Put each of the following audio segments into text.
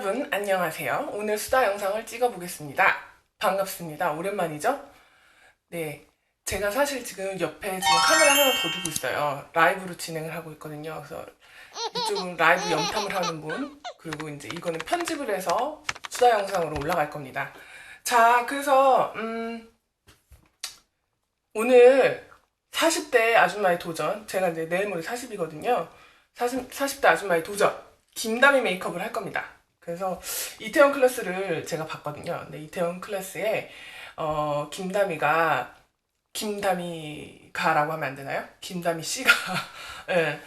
여러분 안녕하세요. 오늘 수다 영상을 찍어 보겠습니다. 반갑습니다. 오랜만이죠? 네, 제가 사실 지금 옆에 지금 카메라 하나 더 두고 있어요. 라이브로 진행을 하고 있거든요. 그래서 이쪽은 라이브 염탐을 하는 분, 그리고 이제 이거는 편집을 해서 수다 영상으로 올라갈 겁니다. 자, 그래서 오늘 40대 아줌마의 도전, 제가 이제 내일 모레 40이거든요. 40대 아줌마의 도전, 김다미 메이크업을 할 겁니다. 그래서 이태원 클래스를 제가 봤거든요. 근데 이태원 클래스에 김다미가라고 하면 안 되나요? 김다미 씨가 예,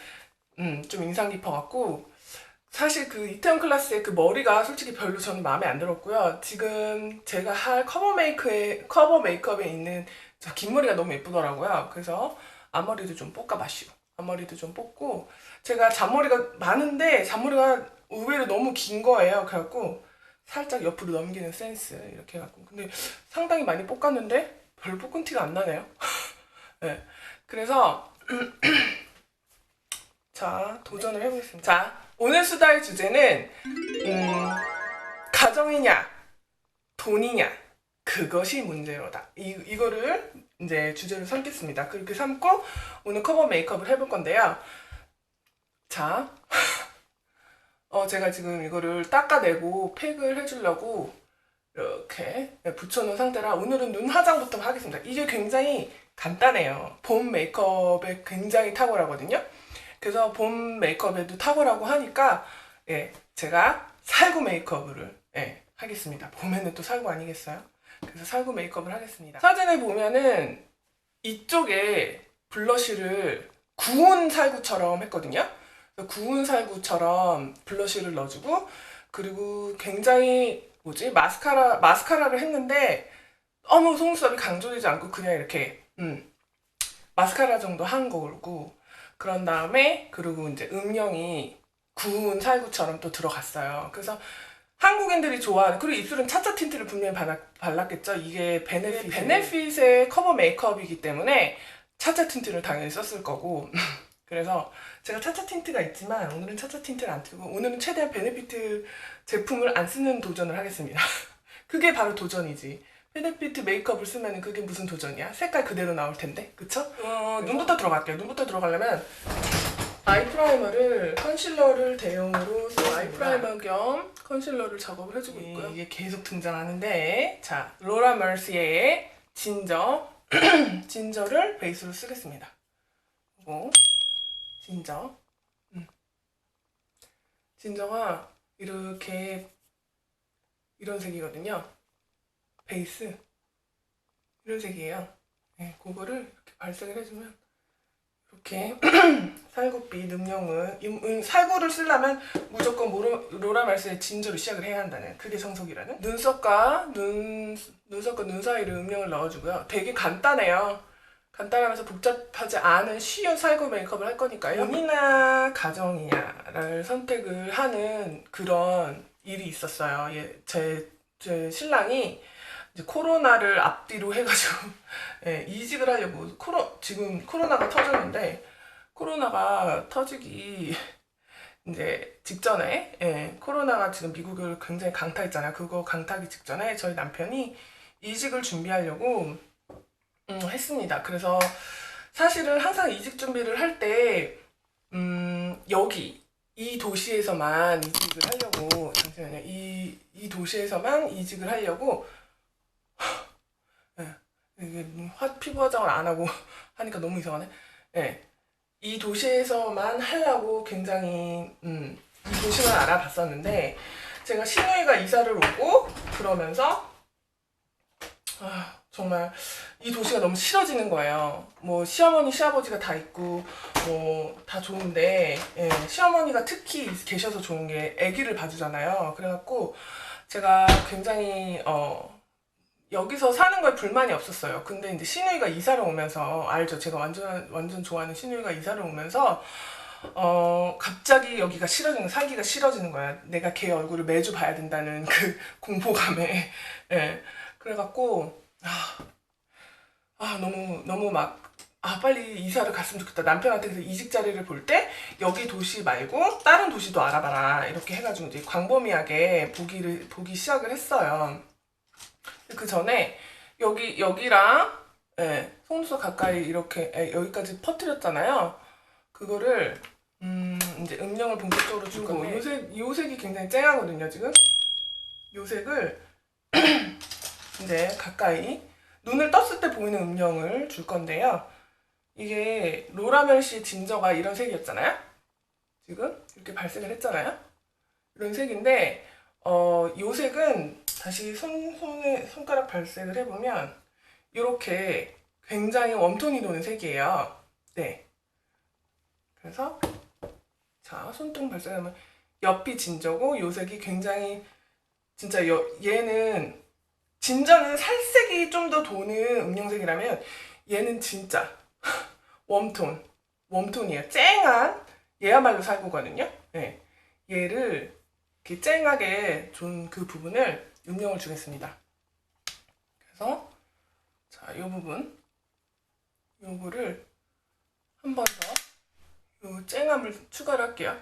좀 인상 깊어갖고 사실 그 이태원 클래스의 그 머리가 솔직히 별로 저는 마음에 안 들었고요. 지금 제가 할 커버 메이크업에 있는 저 긴 머리가 너무 예쁘더라고요. 그래서 앞머리도 좀 볶아봤슈. 앞머리도 좀 뽑고 제가 잔머리가 많은데 잔머리가 의외로 너무 긴 거예요. 그래갖고 살짝 옆으로 넘기는 센스 이렇게 해갖고 근데 상당히 많이 볶았는데 별로 볶은 티가 안 나네요. 네. 그래서 자 도전을 해보겠습니다. 자 오늘 수다의 주제는 가정이냐 돈이냐 그것이 문제로다. 이거를 이제 주제로 삼겠습니다. 그렇게 삼고 오늘 커버 메이크업을 해볼 건데요. 자, 제가 지금 이거를 닦아내고 팩을 해주려고 이렇게 붙여놓은 상태라 오늘은 눈 화장부터 하겠습니다. 이게 굉장히 간단해요. 봄 메이크업에 굉장히 탁월하거든요. 그래서 봄 메이크업에도 탁월하고 하니까 제가 살구 메이크업을 하겠습니다. 봄에는 또 살구 아니겠어요? 그래서 살구 메이크업을 하겠습니다. 사진에 보면은 이쪽에 블러쉬를 구운 살구처럼 했거든요. 구운 살구처럼 블러쉬를 넣어주고 그리고 굉장히 마스카라를 했는데 너무 속눈썹이 강조되지 않고 그냥 이렇게 마스카라 정도 한 거고 그런 다음에 그리고 이제 음영이 구운 살구처럼 또 들어갔어요. 그래서 한국인들이 좋아하는 그리고 입술은 차차 틴트를 분명히 발랐겠죠. 이게 베네핏의 커버 메이크업이기 때문에 차차 틴트를 당연히 썼을 거고 그래서 제가 차차 틴트가 있지만 오늘은 차차 틴트를 안 쓰고 오늘은 최대한 베네피트 제품을 안 쓰는 도전을 하겠습니다. 그게 바로 도전이지. 베네피트 메이크업을 쓰면 그게 무슨 도전이야? 색깔 그대로 나올 텐데 그쵸? 눈부터 들어갈게요. 눈부터 들어가려면 아이 프라이머를 컨실러를 대용으로 아이 프라이머 겸 컨실러를 작업을 해주고 있고요. 이게 계속 등장하는데 자 로라 멀시의 진저를 베이스로 쓰겠습니다. 그리고 진저가 이렇게 이런 색이거든요. 베이스 이런 색이에요. 네, 그거를 이렇게 발색을 해주면 이렇게 살구빛 음영은 살구를 쓰려면 무조건 로라 말스의 진저로 시작을 해야 한다는 그게 정석이라는 눈썹과 눈 사이를 음영을 넣어주고요. 되게 간단해요. 간단하면서 복잡하지 않은 쉬운 살구 메이크업을 할 거니까요. 돈이나 가정이냐를 선택을 하는 그런 일이 있었어요. 제 신랑이 이제 코로나를 앞뒤로 해가지고 이직을 하려고 지금 코로나가 터졌는데 코로나가 터지기 이제 직전에 코로나가 지금 미국을 굉장히 강타했잖아요. 그거 강타하기 직전에 저희 남편이 이직을 준비하려고 했습니다. 그래서 사실은 항상 이직 준비를 할 때 여기 이 도시에서만 이직을 하려고 잠시만요. 이 도시에서만 이직을 하려고 이게 피부 화장을 안 하고 하니까 너무 이상하네. 이 도시에서만 하려고 굉장히 이 도시만 알아봤었는데 제가 시누이가 이사를 오고 그러면서 정말 이 도시가 너무 싫어지는 거예요. 뭐 시어머니 시아버지가 다 있고 뭐 다 좋은데 시어머니가 특히 계셔서 좋은 게 아기를 봐주잖아요. 그래갖고 제가 굉장히 여기서 사는 거에 불만이 없었어요. 근데 이제 시누이가 이사를 오면서 알죠? 제가 완전 좋아하는 시누이가 이사를 오면서 갑자기 여기가 살기가 싫어지는 거야. 내가 걔 얼굴을 매주 봐야 된다는 그 공포감에 그래갖고 너무 막 아 빨리 이사를 갔으면 좋겠다. 남편한테 그래서 이직 자리를 볼 때 여기 도시 말고 다른 도시도 알아봐라 이렇게 해가지고 이제 광범위하게 보기 시작을 했어요. 그 전에 여기랑 속눈썹 가까이 이렇게 여기까지 퍼뜨렸잖아요. 그거를 이제 음영을 본격적으로 줄 건데 요 색이 굉장히 쨍하거든요 지금. 요 색을 이제 가까이 눈을 떴을 때 보이는 음영을 줄 건데요. 이게 로라멜시 진저가 이런 색이었잖아요. 지금 이렇게 발색을 했잖아요. 이런 색인데 요 색은 다시 손가락 발색을 해보면 이렇게 굉장히 웜톤이 도는 색이에요. 네. 그래서 자 손등 발색하면 옆이 진저고 요 색이 굉장히 진짜 얘는 진저는 살색이 좀 더 도는 음영색이라면 얘는 진짜 웜톤이에요. 쨍한 얘야말로 살구거든요. 네. 얘를 이렇게 쨍하게 준 그 부분을 음영을 주겠습니다. 그래서 자, 이 부분 요거를 한 번 더 요 쨍함을 추가를 할게요.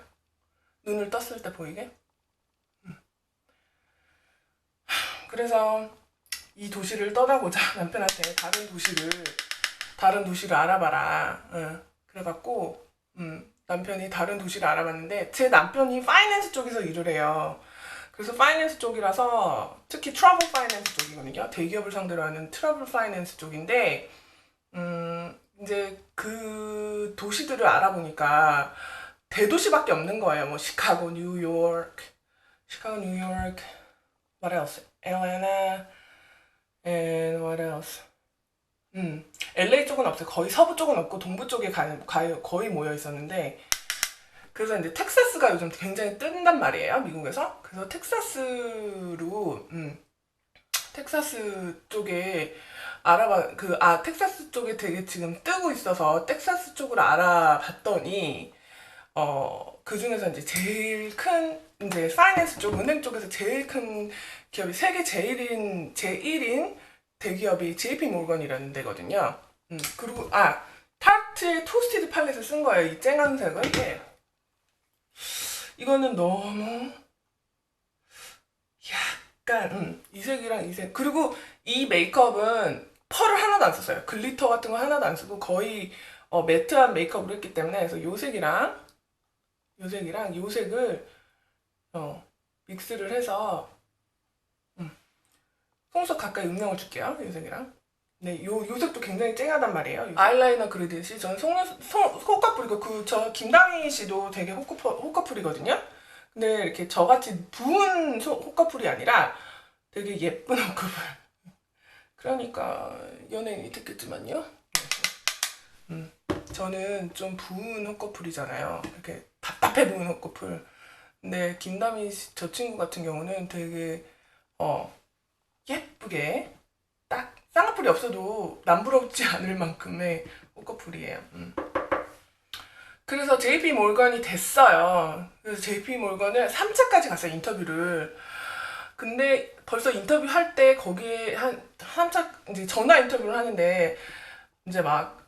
눈을 떴을 때 보이게. 그래서 이 도시를 떠나고자 남편한테 다른 도시를 알아봐라. 그래갖고 남편이 다른 도시를 알아봤는데 제 남편이 파이낸스 쪽에서 일을 해요. 그래서 파이낸스 쪽이라서 특히 트러블 파이낸스 쪽이거든요. 대기업을 상대로 하는 트러블 파이낸스 쪽인데 이제 그 도시들을 알아보니까 대도시밖에 없는 거예요. 뭐 시카고, 뉴욕, what else? Atlanta, and what else? LA 쪽은 없어요. 거의 서부 쪽은 없고 동부 쪽에 거의 모여 있었는데 그래서 이제 텍사스가 요즘 굉장히 뜬단 말이에요. 미국에서. 그래서 텍사스 쪽에 텍사스 쪽에 되게 지금 뜨고 있어서 tek사스 쪽을 알아봤더니 그 중에서 이제 제일 큰 이제 파이낸스 쪽 은행 쪽에서 제일 큰 기업이 세계 제1인 대기업이 JP 모건이라는 데거든요. 그리고 타르트의 토스티드 팔렛을 쓴 거예요. 이 쨍한 색은. 네. 이거는 너무 약간 이 색이랑 이 색. 그리고 이 메이크업은 펄을 하나도 안 썼어요. 글리터 같은 거 하나도 안 쓰고 거의 매트한 메이크업을 했기 때문에 그래서 요 색이랑 요 색을 믹스를 해서 속눈썹 가까이 음영을 줄게요. 요 색이랑. 네, 요 색도 굉장히 쨍하단 말이에요. 아이라이너 그리듯이 저는 호커풀이고 저 김다미 씨도 되게 호커풀이거든요. 근데 이렇게 저같이 부은 호커풀이 아니라 되게 예쁜 호커풀. 그러니까 연예인이 됐겠지만요. 저는 좀 부은 호커풀이잖아요. 이렇게 답답해 보이는 호커풀. 근데 김다미 씨, 저 친구 같은 경우는 되게 예쁘게 딱 쌍꺼풀이 없어도 남부럽지 않을 만큼의 호커풀이에요. 그래서 JP 몰건이 됐어요. 그래서 JP 몰건을 3차까지 갔어요, 인터뷰를. 근데 벌써 인터뷰 할 때 거기에 한 3차 이제 전화 인터뷰를 하는데 이제 막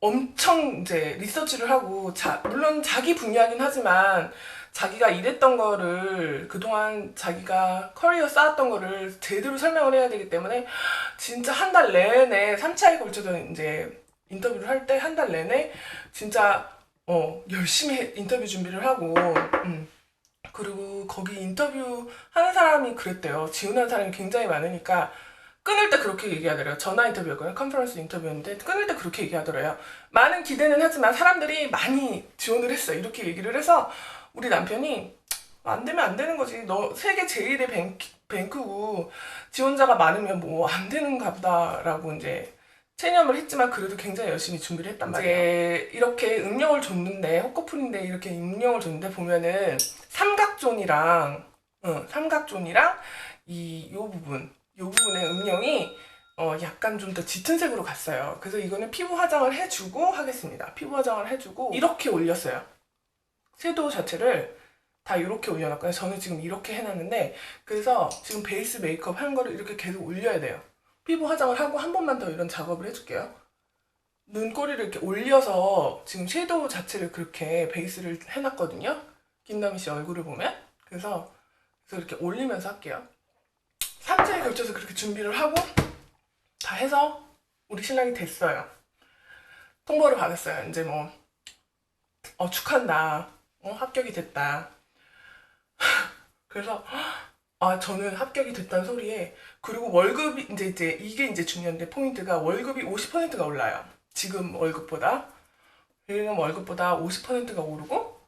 엄청 이제 리서치를 하고 물론 자기 분야긴 하지만 자기가 일했던 거를 그동안 자기가 커리어 쌓았던 거를 제대로 설명을 해야 되기 때문에 진짜 한 달 내내 3차에 걸쳐서 이제 인터뷰를 할 때 한 달 내내 진짜 열심히 인터뷰 준비를 하고 그리고 거기 인터뷰 하는 사람이 그랬대요. 지원하는 사람이 굉장히 많으니까 끊을 때 그렇게 얘기하더래요. 전화 인터뷰였거든요. 컨퍼런스 인터뷰였는데 끊을 때 그렇게 얘기하더래요. 많은 기대는 하지만 사람들이 많이 지원을 했어. 이렇게 얘기를 해서 우리 남편이 안 되면 안 되는 거지. 너 세계 제1의 뱅크고 지원자가 많으면 뭐 안 되는가 보다라고 이제 체념을 했지만 그래도 굉장히 열심히 준비를 했단 말이에요. 이제 이렇게 음영을 줬는데 호커풀인데 이렇게 음영을 줬는데 보면은 삼각존이랑 요 부분의 음영이 약간 좀 더 짙은 색으로 갔어요. 그래서 이거는 피부 화장을 해주고 하겠습니다. 피부 화장을 해주고 이렇게 올렸어요. 섀도우 자체를 다 이렇게 올려놨거든요. 저는 지금 이렇게 해놨는데 그래서 지금 베이스 메이크업 한 거를 이렇게 계속 올려야 돼요. 피부 화장을 하고 한 번만 더 이런 작업을 해줄게요. 눈꼬리를 이렇게 올려서 지금 섀도우 자체를 그렇게 베이스를 해놨거든요. 김다미 씨 얼굴을 보면. 그래서 이렇게 올리면서 할게요. 3차에 걸쳐서 그렇게 준비를 하고 다 해서 우리 신랑이 됐어요. 통보를 받았어요. 이제 뭐 축하한다. 합격이 됐다. 그래서 저는 합격이 됐다는 소리에, 그리고 월급이 이제 이게 이제 중요한데, 포인트가 월급이 50%가 올라요. 지금 월급보다 50%가 오르고,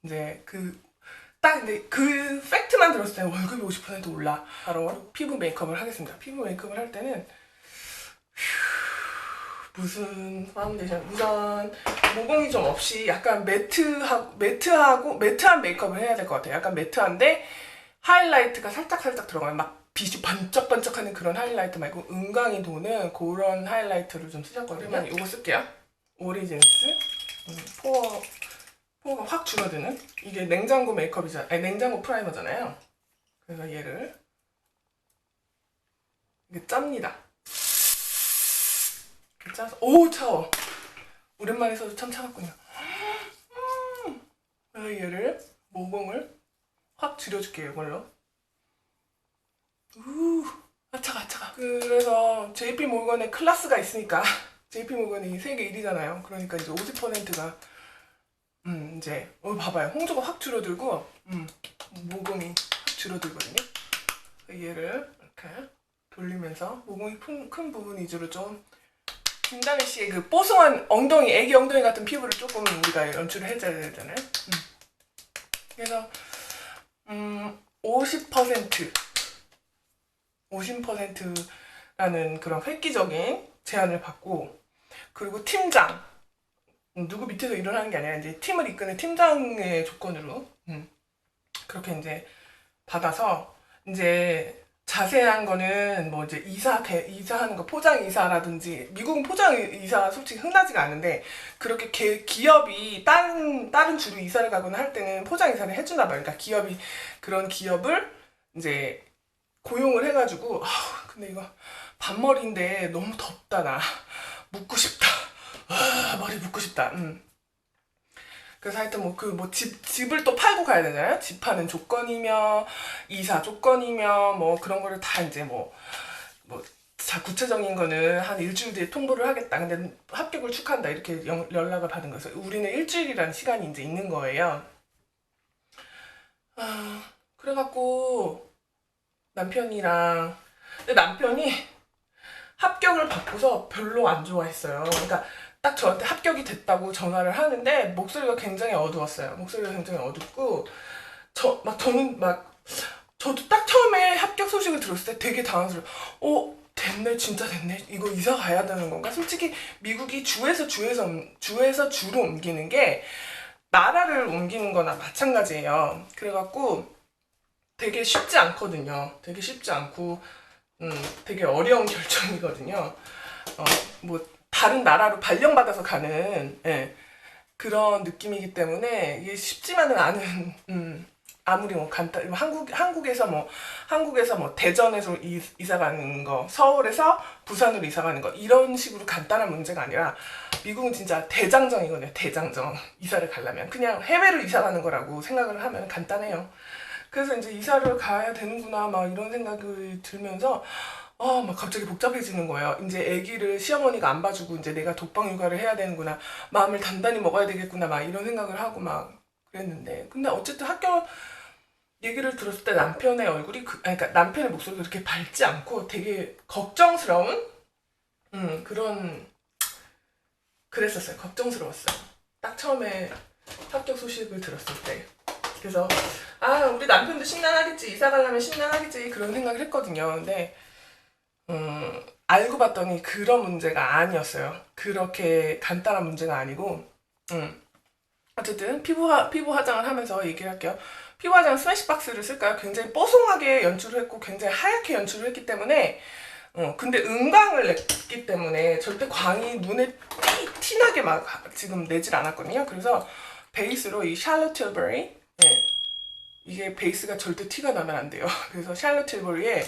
이제 근데 그 팩트만 들었을 때 월급이 50% 올라. 바로 피부 메이크업을 하겠습니다. 피부 메이크업을 할 때는 무슨 파운데이션, 우선 모공이 좀 없이 약간 매트한 메이크업을 해야 될 것 같아요. 약간 매트한데 하이라이트가 살짝 들어가요. 막 빛이 반짝반짝하는 그런 하이라이트 말고 은광이 도는 그런 하이라이트를 좀 쓰셨거든요. 그러면 이거 쓸게요. 오리진스 포어가 확 줄어드는, 이게 냉장고 냉장고 프라이머잖아요. 그래서 얘를 이게 짭니다. 짜서, 오, 차워. 오랜만에 써도 참 차갑군요. 그래서 얘를 모공을 확 줄여줄게요, 이걸로. 차가. 그래서 JP 모건에 클래스가 있으니까 JP 모건이 세계 1위잖아요. 그러니까 이제 50%가 이제 봐봐요. 홍조가 확 줄어들고 모공이 확 줄어들거든요. 얘를 이렇게 돌리면서 모공이 큰 부분 위주로 좀, 김다미 씨의 그 뽀송한 엉덩이, 애기 엉덩이 같은 피부를 조금 우리가 연출을 해줘야 되잖아요. 그래서 50%라는 그런 획기적인 제안을 받고, 그리고 팀장, 누구 밑에서 일어나는 게 아니라 이제 팀을 이끄는 팀장의 조건으로 그렇게 이제 받아서, 이제 자세한 거는 뭐 이제 이사하는 거, 포장 이사라든지, 미국은 포장 이사가 솔직히 흔하지가 않은데, 그렇게 기업이 다른 주로 이사를 가거나 할 때는 포장 이사를 해주나 봐요. 그러니까 그런 기업을 이제 고용을 해가지고, 근데 이거 반머리인데 너무 덥다, 나 묶고 싶다, 머리 묶고 싶다. 그래서 하여튼 집을 또 팔고 가야 되잖아요. 집 파는 조건이며 이사 조건이며 뭐 그런 거를 다 이제 구체적인 거는 한 일주일 뒤에 통보를 하겠다. 근데 합격을 축하한다, 이렇게 연락을 받은 거예요. 우리는 일주일이라는 시간이 이제 있는 거예요. 그래갖고 근데 남편이 합격을 받고서 별로 안 좋아했어요. 그러니까 딱 저한테 합격이 됐다고 전화를 하는데 목소리가 굉장히 어두웠어요. 목소리가 굉장히 어둡고, 저도 딱 처음에 합격 소식을 들었을 때 되게 당황스러워요. 됐네, 진짜 됐네. 이거 이사 가야 되는 건가? 솔직히 미국이 주에서 주로 옮기는 게 나라를 옮기는 거나 마찬가지예요. 그래갖고 되게 쉽지 않거든요. 되게 쉽지 않고 되게 어려운 결정이거든요. 다른 나라로 발령받아서 가는, 그런 느낌이기 때문에 이게 쉽지만은 않은, 아무리 한국에서 대전에서 이사 가는 거, 서울에서 부산으로 이사 가는 거, 이런 식으로 간단한 문제가 아니라 미국은 진짜 대장정이거든요. 대장정. 이사를 가려면 그냥 해외로 이사 가는 거라고 생각을 하면 간단해요. 그래서 이제 이사를 가야 되는구나, 막 이런 생각을 들면서 막 갑자기 복잡해지는 거예요. 이제 아기를 시어머니가 안 봐주고 이제 내가 독방 육아를 해야 되는구나, 마음을 단단히 먹어야 되겠구나, 막 이런 생각을 하고 막 그랬는데, 근데 어쨌든 학교 얘기를 들었을 때 남편의 얼굴이 그러니까 남편의 목소리가 그렇게 밝지 않고 되게 걱정스러운 그랬었어요. 걱정스러웠어요. 딱 처음에 합격 소식을 들었을 때. 그래서 우리 남편도 심란하겠지, 이사 가려면 심란하겠지, 그런 생각을 했거든요. 근데 알고 봤더니 그런 문제가 아니었어요. 그렇게 간단한 문제가 아니고, 어쨌든 피부 화장을 하면서 얘기를 할게요. 피부 화장 스매시박스를 쓸까요? 굉장히 뽀송하게 연출을 했고 굉장히 하얗게 연출을 했기 때문에, 근데 은광을 냈기 때문에 절대 광이 눈에 티나게 막 지금 내질 않았거든요. 그래서 베이스로 이 샬롯 틸버리, 이게 베이스가 절대 티가 나면 안 돼요. 그래서 샬롯 틸버리의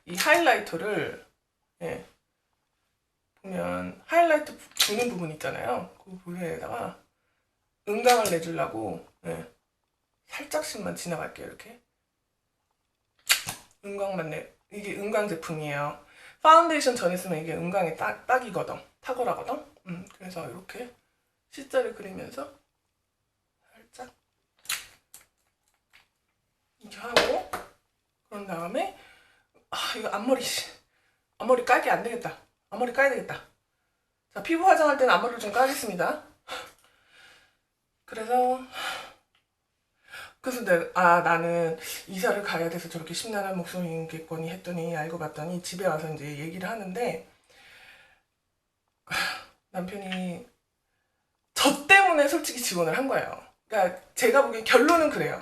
이 하이라이터를 보면 하이라이트 주는 부분 있잖아요. 그 부분에다가 은광을 내주려고 네. 살짝씩만 지나갈게요. 이렇게 은광만 이게 은광 제품이에요. 파운데이션 전에 쓰면 이게 은광이 딱이거든. 탁월하거든. 그래서 이렇게 C자를 그리면서 살짝 이렇게 하고 그런 다음에 이거 앞머리 깔기 안 되겠다. 앞머리 까야 되겠다. 자, 피부 화장할 때는 앞머리를 좀 까겠습니다. 그래서 나는 이사를 가야 돼서 저렇게 심란한 목소리겠거니 했더니 알고 봤더니 집에 와서 이제 얘기를 하는데 남편이 저 때문에 솔직히 지원을 한 거예요. 그러니까 제가 보기엔 결론은 그래요.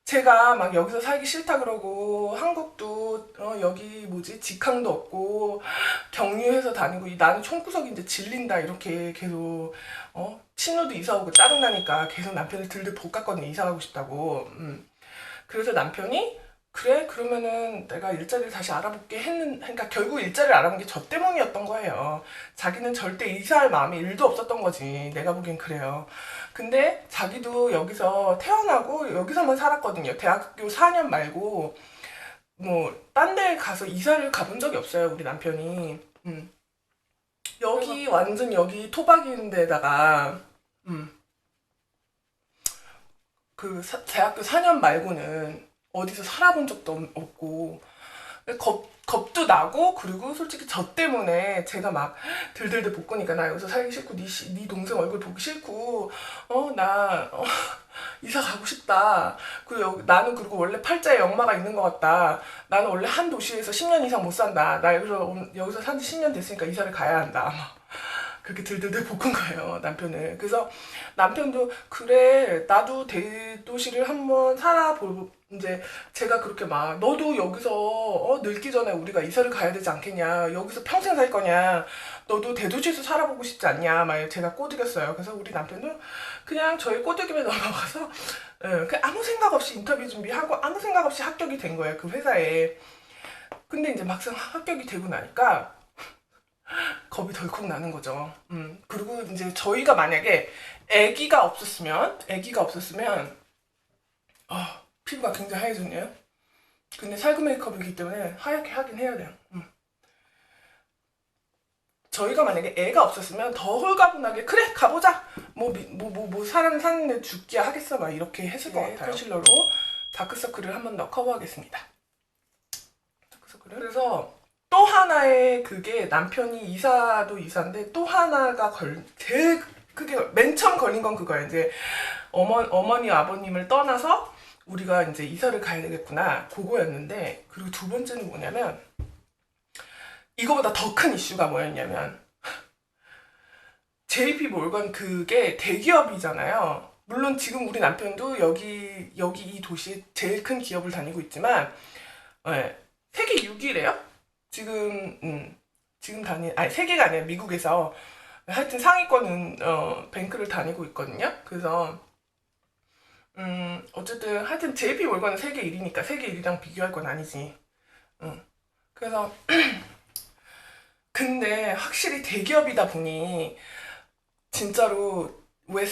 제가 막 여기서 살기 싫다 그러고 한국도 여기 직항도 없고 경유해서 다니고 나는 총구석이 이제 질린다 이렇게 계속 친구도 이사 오고 짜증나니까 계속 남편을 들들 볶았거든요. 이사 가고 싶다고. 그래서 남편이 그래 그러면은 내가 일자리를 다시 알아볼게 그러니까 결국 일자리를 알아본 게 저 때문이었던 거예요. 자기는 절대 이사할 마음이 1도 없었던 거지. 내가 보기엔 그래요. 근데 자기도 여기서 태어나고 여기서만 살았거든요. 대학교 4년 말고 뭐 딴 데 가서 이사를 가본 적이 없어요. 우리 남편이. 여기 완전 여기 토박이인 데다가 대학교 4년 말고는 어디서 살아본 적도 없고 겁도 나고 그리고 솔직히 저 때문에 제가 막 들들들 볶으니까 나 여기서 살기 싫고 네 동생 얼굴 보기 싫고 나 이사 가고 싶다. 그리고 나는 그리고 원래 팔자에 역마가 있는 것 같다. 나는 원래 한 도시에서 10년 이상 못 산다. 나 여기서 산지 10년 됐으니까 이사를 가야 한다. 그렇게 들들들 볶은 거예요, 남편을. 그래서 남편도 그래 나도 대도시를 한번 이제 제가 그렇게 막 너도 여기서 늙기 전에 우리가 이사를 가야 되지 않겠냐, 여기서 평생 살 거냐, 너도 대도시에서 살아보고 싶지 않냐 막 제가 꼬드겼어요. 그래서 우리 남편은 그냥 저희 꼬드김에 넘어가서 그냥 아무 생각 없이 인터뷰 준비하고 아무 생각 없이 합격이 된 거예요, 그 회사에. 근데 이제 막상 합격이 되고 나니까 겁이 덜컥 나는 거죠. 그리고 이제 저희가 만약에 아기가 없었으면 피부가 굉장히 하얘졌네요. 근데 살구 메이크업이기 때문에 하얗게 하긴 해야 돼요. 저희가 만약에 애가 없었으면 더 홀가분하게 그래 가보자 뭐 사람 사는데 죽기야 하겠어 막 이렇게 했을 것 같아요. 컨실러로 다크서클을 한 번 더 커버하겠습니다. 다크서클을. 그래서 또 하나의 그게 남편이 이사도 이사인데 또 하나가 제일 크게 맨 처음 걸린 건 그거예요. 이제 어머니 아버님을 떠나서 우리가 이제 이사를 가야 되겠구나 그거였는데, 그리고 두 번째는 뭐냐면 이거보다 더 큰 이슈가 뭐였냐면 JP 몰건 그게 대기업이잖아요. 물론 지금 우리 남편도 여기 이 도시에 제일 큰 기업을 다니고 있지만 세계 6위래요. 지금 세계가 아니라 미국에서 하여튼 상위권은 뱅크를 다니고 있거든요. 그래서 어쨌든 하여튼 JP 몰건은 세계 1위니까 세계 1위랑 비교할 건 아니지. 그래서 근데 확실히 대기업이다 보니 진짜로 왜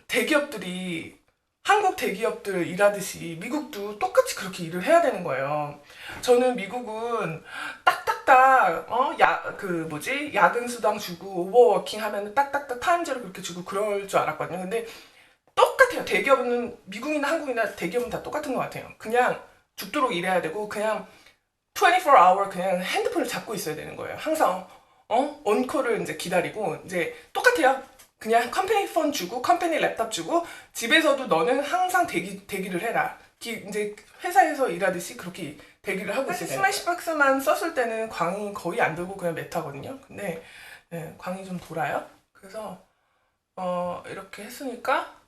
대기업들이 한국 대기업들 일하듯이 미국도 똑같이 그렇게 일을 해야 되는 거예요. 저는 미국은 딱딱딱 야근 수당 주고 오버워킹 하면 딱딱딱 타임제로 그렇게 주고 그럴 줄 알았거든요. 근데 똑같아요. 대기업은 미국이나 한국이나 대기업은 다 똑같은 것 같아요. 그냥 죽도록 일해야 되고 그냥 24hour 그냥 핸드폰을 잡고 있어야 되는 거예요. 항상 온콜을 이제 기다리고 이제 똑같아요. 그냥 컴퍼니 폰 주고 컴퍼니 랩탑 주고 집에서도 너는 항상 대기를 해라. 이제 회사에서 일하듯이 그렇게 대기를 하고 있어요. 스매시박스만 썼을 때는 광이 거의 안 돌고 그냥 메타거든요. 근데 광이 좀 돌아요. 그래서 이렇게 했으니까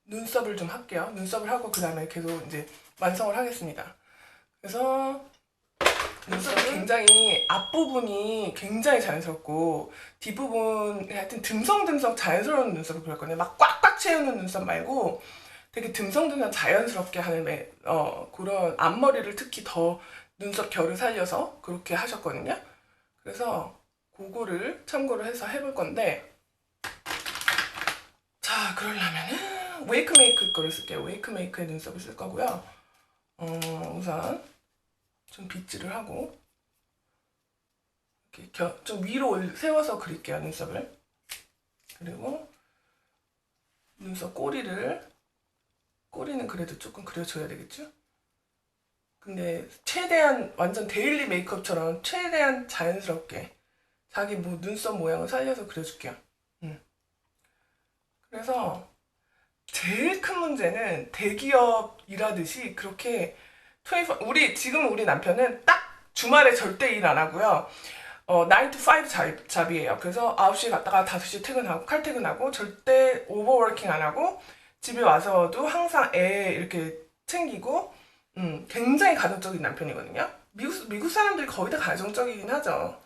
눈썹을 좀 할게요. 눈썹을 하고 그 다음에 계속 이제 완성을 하겠습니다. 그래서 눈썹이 굉장히 앞부분이 굉장히 자연스럽고 뒷부분 하여튼 듬성듬성 자연스러운 눈썹을 그릴 건데 막 꽉꽉 채우는 눈썹 말고 되게 듬성듬성 자연스럽게 하는 그런 앞머리를 특히 더 눈썹 결을 살려서 그렇게 하셨거든요. 그래서 그거를 참고를 해서 해볼 건데, 자, 그러려면은 웨이크메이크 거를 쓸게요. 웨이크메이크의 눈썹을 쓸 거고요. 우선 좀 빗질을 하고 이렇게 좀 위로 세워서 그릴게요, 눈썹을. 그리고 눈썹 꼬리는 그래도 조금 그려줘야 되겠죠? 근데 최대한 완전 데일리 메이크업처럼 최대한 자연스럽게 자기 눈썹 모양을 살려서 그려줄게요. 그래서 제일 큰 문제는 대기업 일하듯이 그렇게 지금 우리 남편은 딱 주말에 절대 일 안 하고요. 9 to 5 잡이에요. 그래서 9시에 갔다가 5시에 퇴근하고 칼퇴근하고 절대 오버워킹 안 하고 집에 와서도 항상 애 이렇게 챙기고 굉장히 가정적인 남편이거든요. 미국 사람들이 거의 다 가정적이긴 하죠.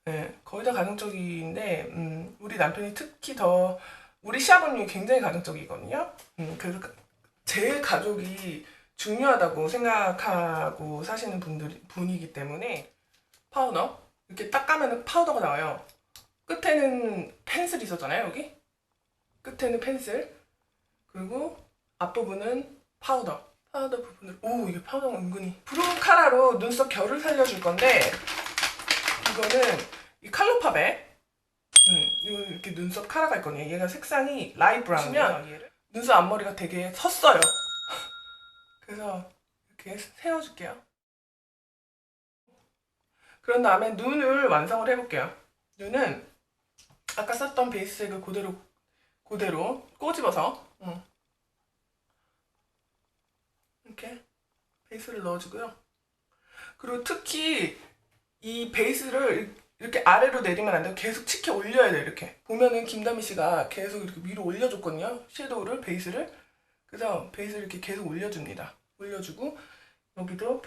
네, 거의 다 가정적인데 우리 남편이 특히 더 우리 시아버님이 굉장히 가정적이거든요. 그래서 제일 가족이 중요하다고 생각하고 사시는 분이기 때문에 파우더 이렇게 딱 까면은 파우더가 나와요. 끝에는 펜슬이 있었잖아요. 여기 끝에는 펜슬, 그리고 앞부분은 파우더 부분을, 오, 이게 파우더가 은근히 브루 카라로 눈썹 결을 살려줄 건데, 이거는 이 칼로팝에 이렇게 눈썹 카라가 있거든요. 얘가 색상이 라이트 브라운이에요. 눈썹 앞머리가 되게 섰어요. 그래서 이렇게 세워줄게요. 그런 다음에 눈을 완성을 해볼게요. 눈은 아까 썼던 베이스색을 그대로 꼬집어서 이렇게 베이스를 넣어주고요. 그리고 특히 이 베이스를 이렇게 아래로 내리면 안 되고 계속 치켜 올려야 돼요. 이렇게 보면은 김다미 씨가 계속 이렇게 위로 올려줬거든요. 섀도우를, 베이스를. 그래서 베이스를 이렇게 계속 올려줍니다. 올려주고 여기도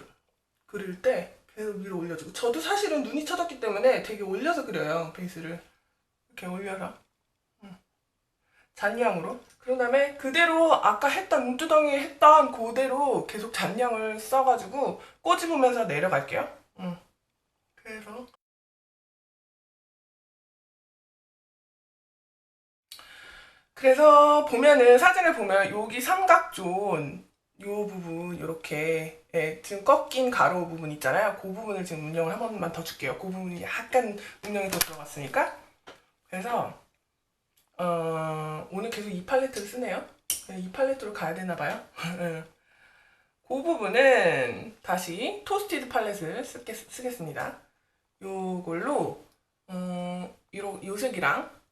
그릴 때 계속 위로 올려주고, 저도 사실은 눈이 처졌기 때문에 되게 올려서 그려요. 베이스를 이렇게 올려서 잔량으로. 그런 다음에 그대로 아까 눈두덩이에 했던 그대로 계속 잔량을 써가지고 꼬집으면서 내려갈게요. 그래서 보면은 사진을 보면 여기 삼각존 요 부분 이렇게, 예, 지금 꺾인 가로 부분 있잖아요. 그 부분을 지금 운영을 한 번만 더 줄게요. 그 부분이 약간 운영이 더 들어갔으니까. 그래서 오늘 계속 이 팔레트를 쓰네요. 이 팔레트로 가야 되나 봐요. 그 부분은 다시 토스티드 팔렛을 쓰겠습니다. 요걸로 요색이랑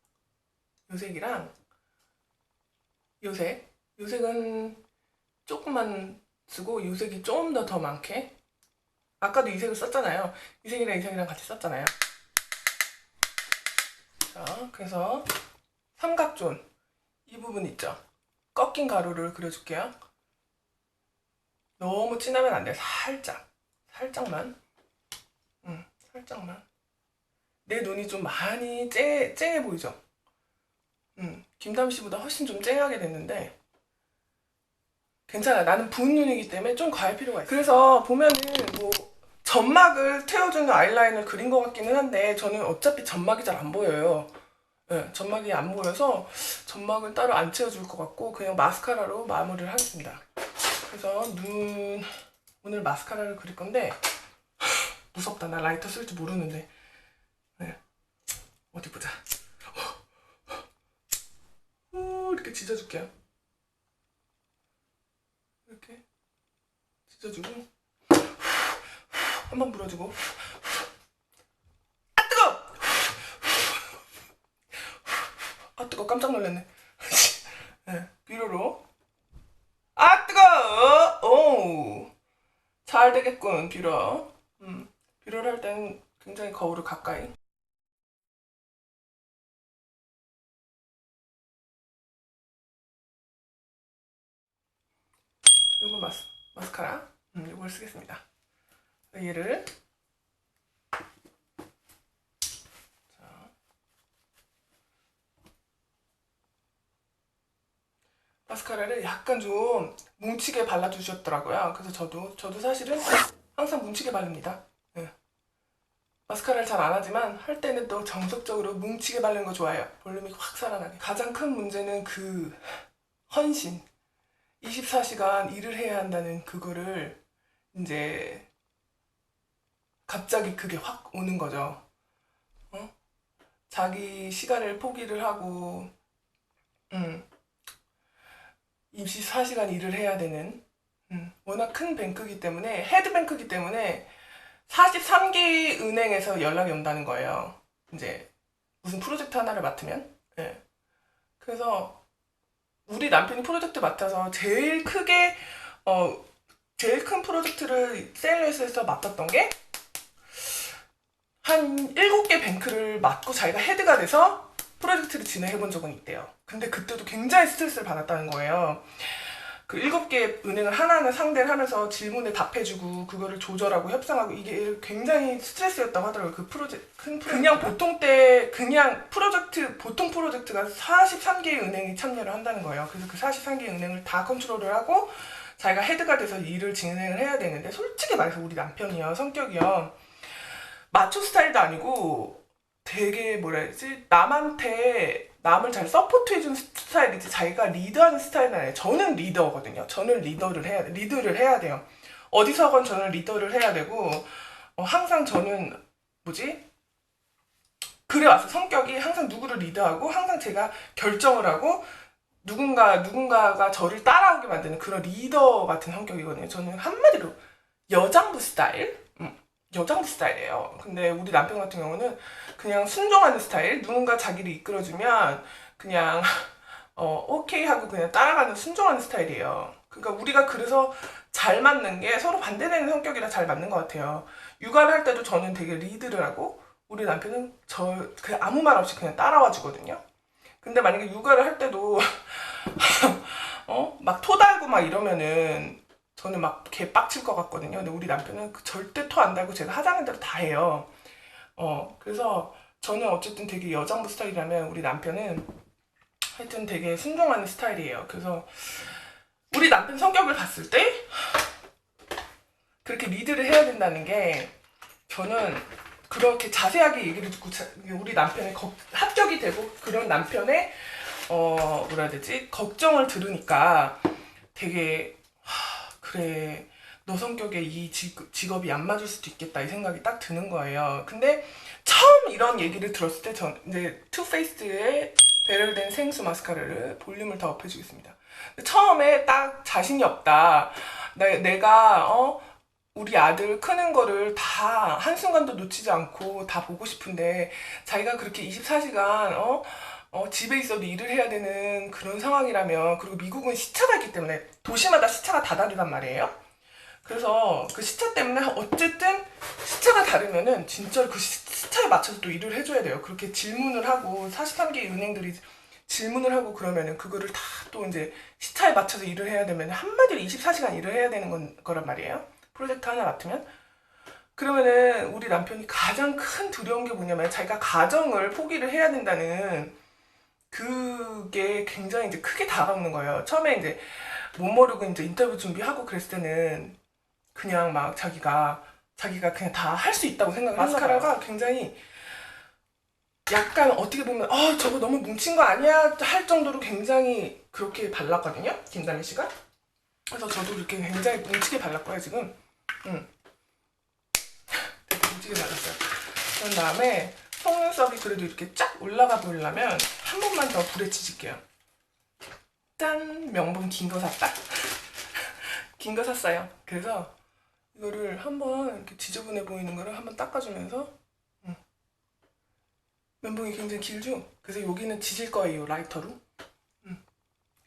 요색은 조금만 쓰고 요색이 좀 더 많게. 아까도 이 색을 썼잖아요. 이 색이랑 같이 썼잖아요. 자, 그래서 삼각존 이 부분 있죠? 꺾인 가루를 그려줄게요. 너무 진하면 안 돼. 살짝만. 살짝만. 내 눈이 좀 많이 쨍해 보이죠? 김다미 씨보다 훨씬 좀 쨍하게 됐는데 괜찮아. 나는 부은 눈이기 때문에 좀 과할 필요가 있어. 그래서 보면은 점막을 태워주는 아이라인을 그린 것 같기는 한데 저는 어차피 점막이 잘 안 보여요. 네, 점막이 안 보여서 점막을 따로 안 채워줄 것 같고 그냥 마스카라로 마무리를 하겠습니다. 그래서 오늘 마스카라를 그릴 건데 무섭다. 나 라이터 쓸 줄 모르는데. 네. 어디 보자. 이렇게 찢어줄게요. 이렇게 찢어주고 한번 불어주고. 아 뜨거! 아 뜨거! 깜짝 놀랐네. 네, 뷰러로. 아 뜨거! 오, 잘 되겠군. 뷰러를 할 때는 굉장히 거울을 가까이. 요거 마스카라. 요걸 쓰겠습니다. 얘를 마스카라를 약간 좀 뭉치게 발라주셨더라고요. 그래서 저도 사실은 항상 뭉치게 바릅니다. 네. 마스카라를 잘 안 하지만 할 때는 또 정석적으로 뭉치게 바르는 거 좋아해요. 볼륨이 확 살아나게. 가장 큰 문제는 그 헌신. 24시간 일을 해야 한다는 그거를 이제 갑자기 그게 확 오는 거죠. 어? 자기 시간을 포기를 하고 24시간 일을 해야 되는 워낙 큰 뱅크기 때문에 헤드뱅크기 때문에 43개 은행에서 연락이 온다는 거예요. 이제 무슨 프로젝트 하나를 맡으면. 예. 그래서 우리 남편이 프로젝트 맡아서 제일 큰 프로젝트를 세일러스에서 맡았던 게 한 7개 뱅크를 맡고 자기가 헤드가 돼서 프로젝트를 진행해 본 적은 있대요. 근데 그때도 굉장히 스트레스를 받았다는 거예요. 그 7개 은행을 하나하나 상대를 하면서 질문에 답해주고 그거를 조절하고 협상하고 이게 굉장히 스트레스였다고 하더라고요. 그 큰 프로젝트. 그냥 보통 프로젝트가 43개의 은행이 참여를 한다는 거예요. 그래서 그 43개의 은행을 다 컨트롤을 하고 자기가 헤드가 돼서 일을 진행을 해야 되는데 솔직히 말해서 우리 남편이요. 성격이요. 마초 스타일도 아니고 되게 뭐라 해야지 남을 잘 서포트해주는 스타일이지 자기가 리드하는 스타일은 아니에요. 저는 리더거든요. 저는 리드를 해야 돼요. 어디서건 저는 리더를 해야 되고 항상 저는 뭐지? 그래왔어. 성격이 항상 누구를 리드하고 항상 제가 결정을 하고 누군가가 저를 따라오게 만드는 그런 리더 같은 성격이거든요. 저는 한마디로 여장부 스타일? 여장부 스타일이에요. 근데 우리 남편 같은 경우는 그냥 순종하는 스타일. 누군가 자기를 이끌어주면 그냥 오케이 하고 그냥 따라가는 순종하는 스타일이에요. 그러니까 우리가 그래서 잘 맞는 게 서로 반대되는 성격이라 잘 맞는 것 같아요. 육아를 할 때도 저는 되게 리드를 하고 우리 남편은 그냥 아무 말 없이 그냥 따라와 주거든요. 근데 만약에 육아를 할 때도 막 토 달고 막 이러면은 저는 막 개 빡칠 것 같거든요. 근데 우리 남편은 절대 토 안 달고 제가 하자는 대로 다 해요. 그래서 저는 어쨌든 되게 여장부 스타일이라면 우리 남편은 하여튼 되게 순종하는 스타일이에요. 그래서 우리 남편 성격을 봤을 때 그렇게 리드를 해야 된다는 게 저는 그렇게 자세하게 얘기를 듣고 우리 남편의 합격이 되고 그런 남편의 뭐라 해야 되지? 걱정을 들으니까 되게 그래 너 성격에 이 직업이 안 맞을 수도 있겠다 이 생각이 딱 드는 거예요. 근데 처음 이런 얘기를 들었을 때 전 이제 투페이스의 배럴된 생수 마스카라를 볼륨을 더 업해주겠습니다. 처음에 딱 자신이 없다. 내가 우리 아들 크는 거를 다 한순간도 놓치지 않고 다 보고 싶은데 자기가 그렇게 24시간 집에 있어도 일을 해야 되는 그런 상황이라면 그리고 미국은 시차가 있기 때문에 도시마다 시차가 다 다르단 말이에요. 그래서 그 시차 때문에 어쨌든 시차가 다르면은 진짜로 그 시차에 맞춰서 또 일을 해줘야 돼요. 그렇게 질문을 하고 43개 은행들이 질문을 하고 그러면은 그거를 다 또 이제 시차에 맞춰서 일을 해야 되면 한마디로 24시간 일을 해야 되는 거란 말이에요. 프로젝트 하나 맡으면. 그러면은 우리 남편이 가장 큰 두려운 게 뭐냐면 자기가 가정을 포기를 해야 된다는 그게 굉장히 이제 크게 다가오는 거예요. 처음에 이제 못 모르고 이제 인터뷰 준비하고 그랬을 때는 그냥 막 자기가 그냥 다 할 수 있다고 생각을 마스카라가 굉장히 약간 어떻게 보면 저거 너무 뭉친 거 아니야 할 정도로 굉장히 그렇게 발랐거든요. 김다미 씨가. 그래서 저도 이렇게 굉장히 뭉치게 발랐고요 지금. 되게 뭉치게 발랐어요. 그런 다음에 속눈썹이 그래도 이렇게 쫙 올라가 보려면 한 번만 더 불에 치질게요. 짠! 명분 긴 거 샀다. 긴 거 샀어요. 그래서 이거를 한번 이렇게 지저분해 보이는 거를 한번 닦아주면서 면봉이 굉장히 길죠? 그래서 여기는 지질 거예요, 라이터로.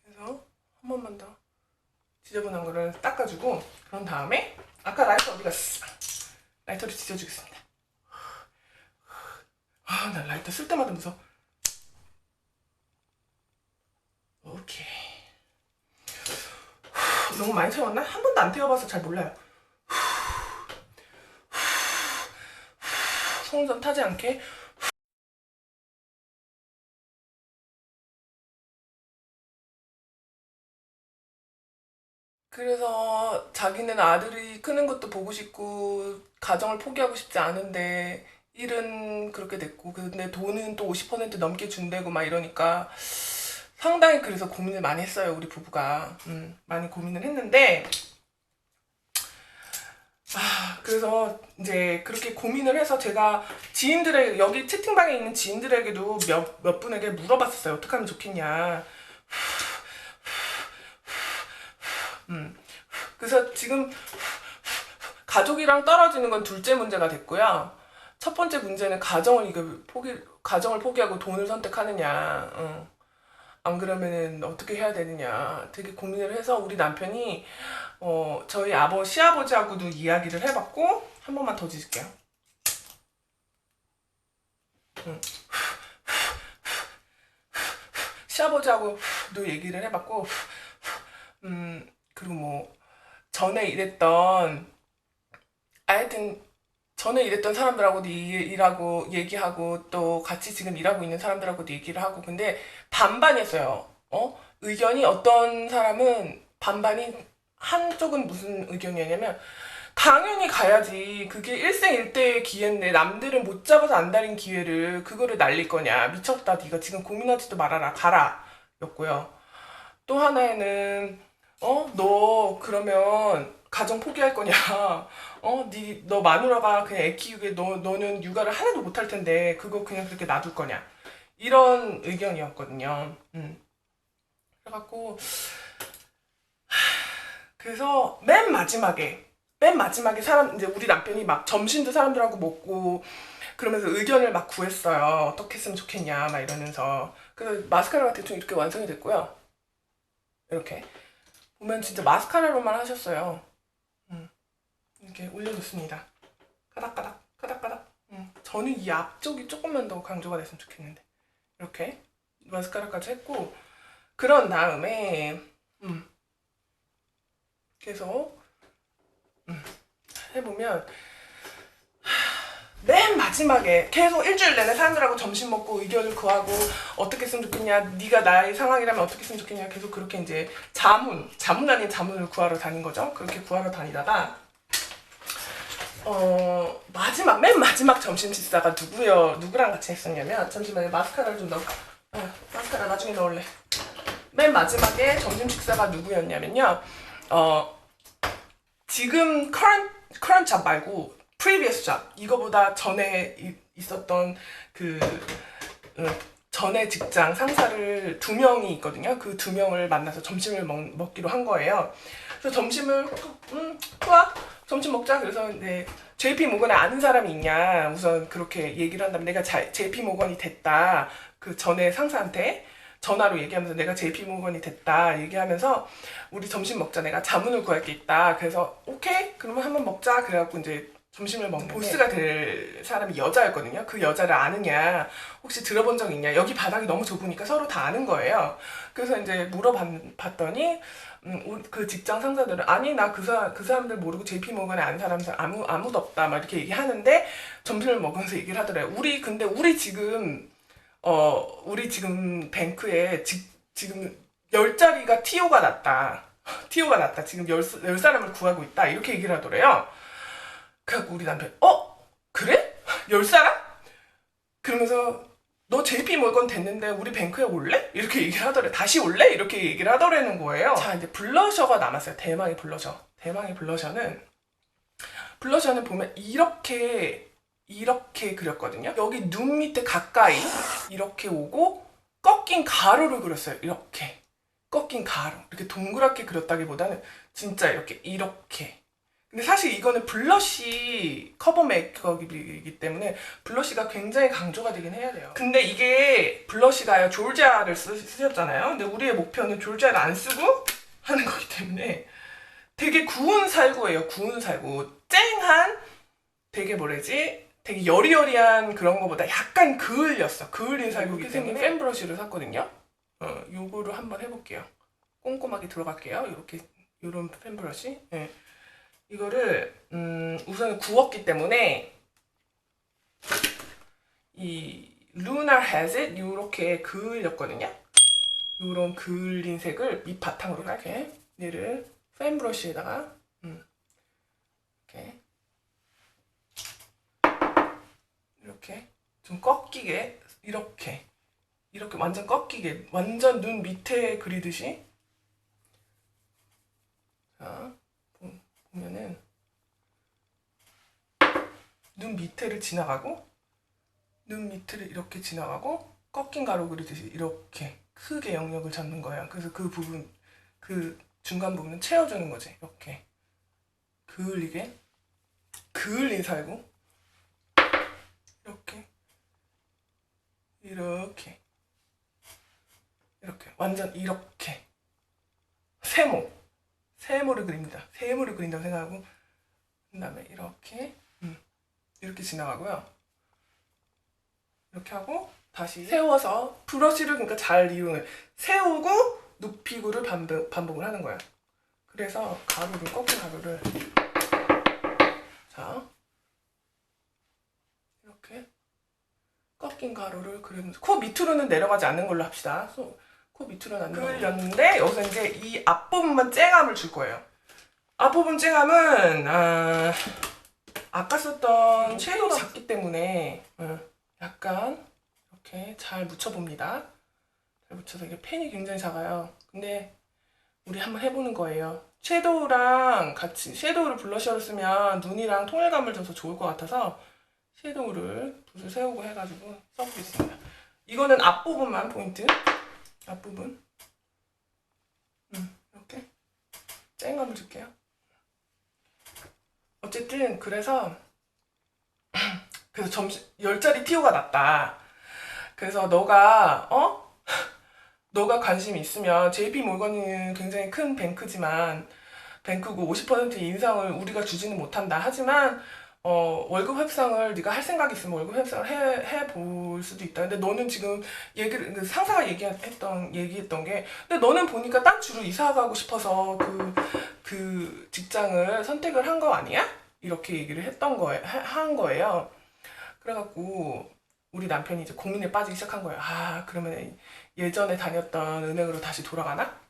그래서 한 번만 더 지저분한 거를 닦아주고 그런 다음에 아까 라이터 어디 갔어? 라이터를 지져주겠습니다. 나 라이터 쓸 때마다 무서워. 오케이. 너무 많이 태웠나? 한 번도 안 태워봐서 잘 몰라요. 속눈썹 타지 않게. 그래서 자기는 아들이 크는 것도 보고 싶고 가정을 포기하고 싶지 않은데 일은 그렇게 됐고 근데 돈은 또 50% 넘게 준대고 막 이러니까 상당히 그래서 고민을 많이 했어요 우리 부부가. 많이 고민을 했는데 그래서 이제 그렇게 고민을 해서 제가 지인들의 여기 채팅방에 있는 지인들에게도 몇 분에게 물어봤었어요. 어떻게 하면 좋겠냐. 그래서 지금 가족이랑 떨어지는 건 둘째 문제가 됐고요. 첫 번째 문제는 가정을 포기하고 돈을 선택하느냐. 안 그러면은 어떻게 해야 되느냐. 되게 고민을 해서 우리 남편이 저희 시아버지하고도 이야기를 해봤고 한 번만 더 지질게요. 시아버지하고도 얘기를 해봤고 그리고 뭐 전에 일했던 하여튼 전에 일했던 사람들하고도 일하고 얘기하고 또 같이 지금 일하고 있는 사람들하고도 얘기를 하고 근데 반반이었어요. 의견이 어떤 사람은 반반이 한쪽은 무슨 의견이었냐면 당연히 가야지. 그게 일생일대의 기회인데 남들은 못 잡아서 안 다닌 기회를 그거를 날릴 거냐. 미쳤다. 네가 지금 고민하지도 말아라. 가라. 였고요. 또 하나에는 너 그러면 가정 포기할 거냐? 너 마누라가 그냥 애 키우게 너는 육아를 하나도 못할 텐데 그거 그냥 그렇게 놔둘 거냐? 이런 의견이었거든요. 그래갖고 그래서 맨 마지막에 이제 우리 남편이 막 점심도 사람들하고 먹고 그러면서 의견을 막 구했어요. 어떻게 했으면 좋겠냐 막 이러면서 그래서 마스카라가 대충 이렇게 완성이 됐고요. 이렇게 보면 진짜 마스카라로만 하셨어요. 이렇게 올려줬습니다. 까닥까닥 까닥까닥. 저는 이 앞쪽이 조금만 더 강조가 됐으면 좋겠는데 이렇게 마스카라까지 했고 그런 다음에 계속 해보면 맨 마지막에 계속 일주일 내내 사람들하고 점심 먹고 의견을 구하고 어떻게 했으면 좋겠냐, 네가 나의 상황이라면 어떻게 했으면 좋겠냐, 계속 그렇게 이제 자문 아닌 자문을 구하러 다닌 거죠. 그렇게 구하러 다니다가 맨 마지막 점심 식사가 누구랑 같이 했었냐면, 잠시만요. 마스카라를 좀 넣을까? 마스카라 나중에 넣을래. 맨 마지막에 점심 식사가 누구였냐면요. 지금 current job 말고 previous job, 이거보다 전에 있었던 전에 직장 상사를 2명이 있거든요. 그 2명을 만나서 점심을 먹기로 한 거예요. 그래서 점심을 좋아, 점심 먹자. 그래서 이제 JP 모건에 아는 사람이 있냐 우선 그렇게 얘기를 한다면, 내가 JP 모건이 됐다, 그 전에 상사한테 전화로 얘기하면서 내가 JP 모건이 됐다 얘기하면서 우리 점심 먹자, 내가 자문을 구할 게 있다. 그래서 오케이 그러면 한번 먹자. 그래갖고 이제 점심을 먹는데 보스가 될 사람이 여자였거든요. 그 여자를 아느냐, 혹시 들어본 적 있냐, 여기 바닥이 너무 좁으니까 서로 다 아는 거예요. 그래서 이제 물어봤더니 그 직장 상사들은 아니 나 그 사람들 모르고 JP모건에 아는 사람 아무도 없다 막 이렇게 얘기하는데 점심을 먹으면서 얘기를 하더래요. 근데 우리 지금 뱅크에 지금 10자리가 TO가 났다. TO가 났다. 지금 10사람을 구하고 있다. 이렇게 얘기를 하더래요. 그래갖고 우리 남편 그래? 10사람? 그러면서 너 JP 모건 됐는데 우리 뱅크에 올래? 이렇게 얘기를 하더래. 다시 올래? 이렇게 얘기를 하더라는 거예요. 자, 이제 블러셔가 남았어요. 대망의 블러셔. 대망의 블러셔는 보면 이렇게 그렸거든요. 여기 눈 밑에 가까이 이렇게 오고 꺾인 가루를 그렸어요. 이렇게 꺾인 가루. 이렇게 동그랗게 그렸다기보다는 진짜 이렇게. 근데 사실 이거는 블러쉬 커버 메이크업이기 때문에 블러쉬가 굉장히 강조가 되긴 해야 돼요. 근데 이게 블러쉬가 졸지아를 쓰셨잖아요. 근데 우리의 목표는 졸지아를 안 쓰고 하는 거기 때문에 되게 구운 살구예요. 구운 살구. 쨍한, 되게 되게 여리여리한 그런 거보다 약간 그을린 살구이기 때문에 팬 브러쉬를 샀거든요. 요거를 한번 해볼게요. 꼼꼼하게 들어갈게요. 요런 팬 브러쉬. 네. 이거를 우선 구웠기 때문에 이 루나 헤즈 요렇게 그을렸거든요. 요런 그을린 색을 밑바탕으로 이렇게 얘를 팬 브러쉬에다가 이렇게 이렇게 좀 꺾이게 이렇게 완전 꺾이게 완전 눈 밑에 그리듯이. 자, 보면은 눈 밑에를 지나가고 눈 밑을 이렇게 지나가고 꺾인 가루 그리듯이 이렇게 크게 영역을 잡는 거예요. 그래서 그 부분, 그 중간 부분은 채워주는 거지. 이렇게 그을리게 그을린 살구 이렇게 이렇게 완전 이렇게 세모를 그립니다. 세모를 그린다고 생각하고 그 다음에 이렇게 지나가고요. 이렇게 하고 다시 세워서 브러쉬를 그러니까 잘 이용해 세우고 눕히고를 반복을 하는 거야. 그래서 꺾인 가루를 자 이렇게 꺾인 가루를 그리면서 코 밑으로는 내려가지 않는 걸로 합시다. 코 밑으로는 안 그렸는데 여기서 이제 이 앞부분만 쨍함을 줄 거예요. 앞부분 쨍함은 아까 썼던 쉐이가 작기 때문에 약간 이렇게 잘 묻혀봅니다. 잘 묻혀서 이게 펜이 굉장히 작아요. 근데 우리 한번 해보는 거예요. 섀도우랑 같이 섀도우를 블러셔로 쓰면 눈이랑 통일감을 줘서 좋을 것 같아서 섀도우를 붓을 세우고 해가지고 써보겠습니다. 이거는 앞부분만 포인트. 앞부분 이렇게 쨍감을 줄게요. 어쨌든 그래서 10짜리 티오가 났다. 그래서 너가 관심이 있으면 JP모건은 굉장히 큰 뱅크고 50% 인상을 우리가 주지는 못한다. 하지만 월급 협상을 네가 할 생각이 있으면 월급 협상을 해볼 수도 있다. 근데 너는 지금 상사가 얘기했던 게 근데 너는 보니까 딴 주로 이사 가고 싶어서 그 직장을 선택을 한 거 아니야? 이렇게 얘기를 한 거예요. 그래갖고 우리 남편이 이제 고민에 빠지기 시작한 거예요. 그러면 예전에 다녔던 은행으로 다시 돌아가나?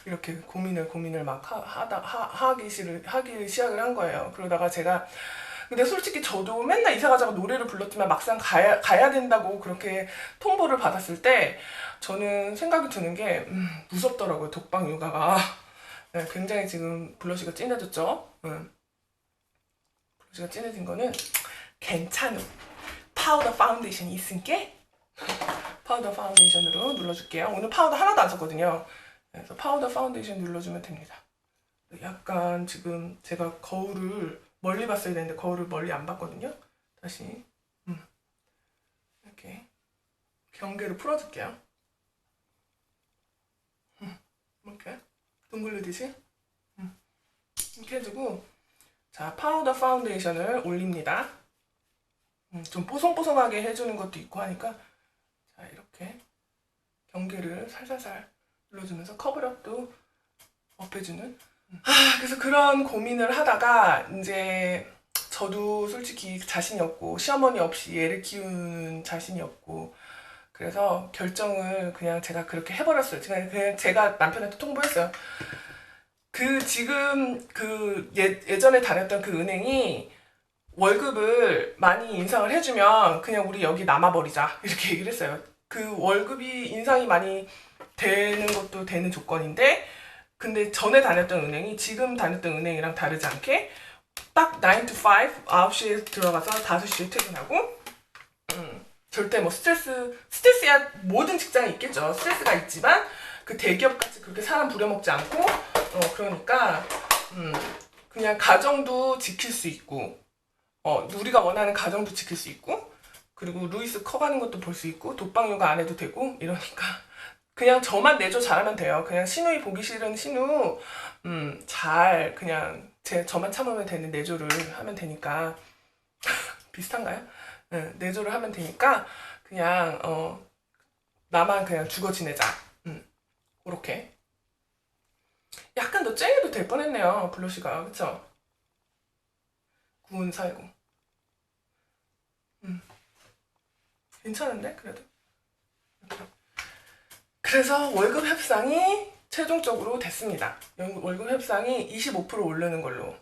이렇게 고민을 막 하기 시작을 한 거예요. 그러다가 근데 솔직히 저도 맨날 이사 가자고 노래를 불렀지만 막상 가야 된다고 그렇게 통보를 받았을 때 저는 생각이 드는 게 무섭더라고요. 독방 육아가. 네, 굉장히 지금 블러쉬가 진해졌죠. 블러쉬가 진해진 거는 괜찮은 파우더 파운데이션이 있으니까 파우더 파운데이션으로 눌러줄게요. 오늘 파우더 하나도 안 썼거든요. 그래서 파우더 파운데이션 눌러주면 됩니다. 약간 지금 제가 거울을 멀리 봤어야 되는데 거울을 멀리 안 봤거든요. 다시 이렇게 경계를 풀어줄게요. 이렇게 둥글리듯이 이렇게 해주고 자 파우더 파운데이션을 올립니다. 좀 뽀송뽀송하게 해주는 것도 있고 하니까 자 이렇게 경계를 살살살 눌러주면서 커버력도 업해주는 그래서 그런 고민을 하다가 이제 저도 솔직히 자신이 없고 시어머니 없이 애를 키우는 자신이 없고 그래서 결정을 그냥 제가 그렇게 해버렸어요. 그냥 제가 남편한테 통보했어요. 지금 예전에 다녔던 그 은행이 월급을 많이 인상을 해주면 그냥 우리 여기 남아버리자 이렇게 얘기를 했어요. 그 월급이 인상이 많이 되는 것도 되는 조건인데 근데 전에 다녔던 은행이 지금 다녔던 은행이랑 다르지 않게 딱 9 to 5, 9시에 들어가서 5시에 퇴근하고 절대 뭐 스트레스야 모든 직장에 있겠죠. 스트레스가 있지만 그 대기업같이 그렇게 사람 부려먹지 않고 그러니까 그냥 가정도 지킬 수 있고 우리가 원하는 가정도 지킬 수 있고 그리고 루이스 커가는 것도 볼 수 있고 독방 육아 안 해도 되고 이러니까 그냥 저만 내조 잘하면 돼요. 그냥 신우이 보기 싫은 신우 잘 그냥 저만 참으면 되는 내조를 하면 되니까 비슷한가요? 네, 내조를 하면 되니까 그냥 나만 그냥 죽어 지내자. 그렇게 약간 더 쨍해도 될 뻔했네요. 블러쉬가 그쵸? 구운 살구 괜찮은데 그래도 이렇게. 그래서 월급 협상이 최종적으로 됐습니다. 월급 협상이 25% 오르는 걸로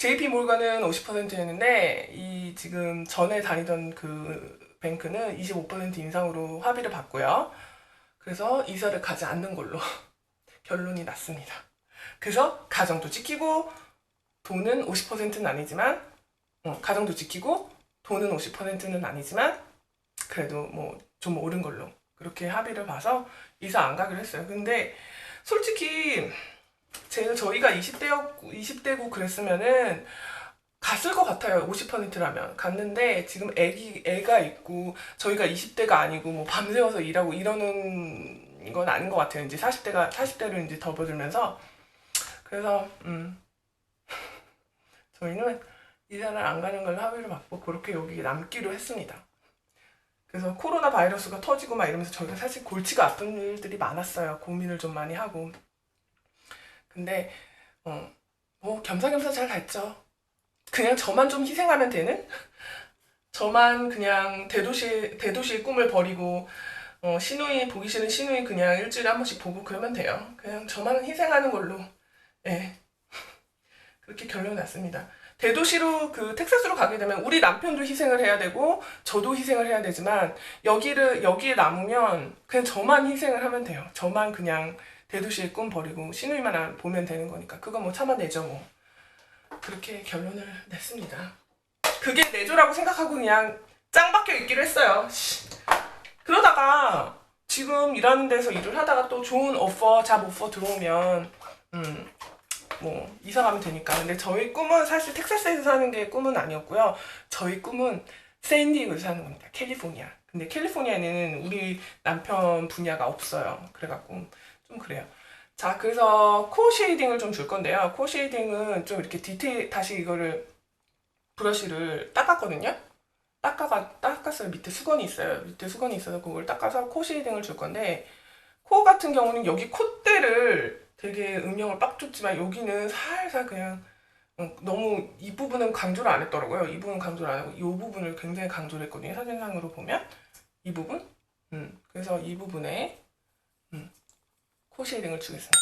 JP 몰건은 50%였는데 이 지금 전에 다니던 그 뱅크는 25% 인상으로 합의를 봤고요. 그래서 이사를 가지 않는 걸로 결론이 났습니다. 그래서 가정도 지키고 돈은 50%는 아니지만 가정도 지키고 돈은 50%는 아니지만 그래도 뭐 좀 오른 걸로 그렇게 합의를 봐서 이사 안 가기로 했어요. 근데 솔직히 저희가 20대고 그랬으면은 갔을 것 같아요. 50%라면 갔는데 지금 애가 있고 저희가 20대가 아니고 뭐 밤새워서 일하고 이러는 건 아닌 것 같아요. 이제 40대를 이제 접어들면서 그래서 저희는 이사를 안 가는 걸로 합의를 받고 그렇게 여기 남기로 했습니다. 그래서 코로나 바이러스가 터지고 막 이러면서 저희가 사실 골치가 아픈 일들이 많았어요. 고민을 좀 많이 하고. 근데 뭐 겸사겸사 잘 갔죠. 그냥 저만 좀 희생하면 되는? 저만 그냥 대도시의 꿈을 버리고 시누이 보기 싫은 시누이 그냥 일주일에 한 번씩 보고 그러면 돼요. 그냥 저만 희생하는 걸로. 예. 그렇게 결론이 났습니다. 대도시로 그 텍사스로 가게 되면 우리 남편도 희생을 해야 되고 저도 희생을 해야 되지만 여기에 남으면 그냥 저만 희생을 하면 돼요. 저만 그냥 대도시의 꿈 버리고 시누이만 보면 되는 거니까 그거 뭐 참아내죠 뭐. 그렇게 결론을 냈습니다. 그게 내조라고 생각하고 그냥 짱 박혀 있기로 했어요. 그러다가 지금 일하는 데서 일을 하다가 또 좋은 잡 오퍼 들어오면 뭐 이사 가면 되니까. 근데 저희 꿈은 사실 텍사스에서 사는 게 꿈은 아니었고요. 저희 꿈은 샌디에고에서 사는 겁니다. 캘리포니아. 근데 캘리포니아에는 우리 남편 분야가 없어요. 그래갖고 좀 그래요. 자, 그래서 코 쉐이딩을 좀 줄 건데요. 코 쉐이딩은 좀 이렇게 다시 이거를 브러쉬를 닦았거든요. 닦았어요. 밑에 수건이 있어요. 밑에 수건이 있어서 그걸 닦아서 코 쉐이딩을 줄 건데 코 같은 경우는 여기 콧대를 되게 음영을 빡 줬지만 여기는 살살 그냥 너무 이 부분은 강조를 안 했더라고요. 이 부분은 강조를 안 하고 이 부분을 굉장히 강조를 했거든요. 사진상으로 보면 이 부분 그래서 이 부분에 코 쉐이딩을 주겠습니다.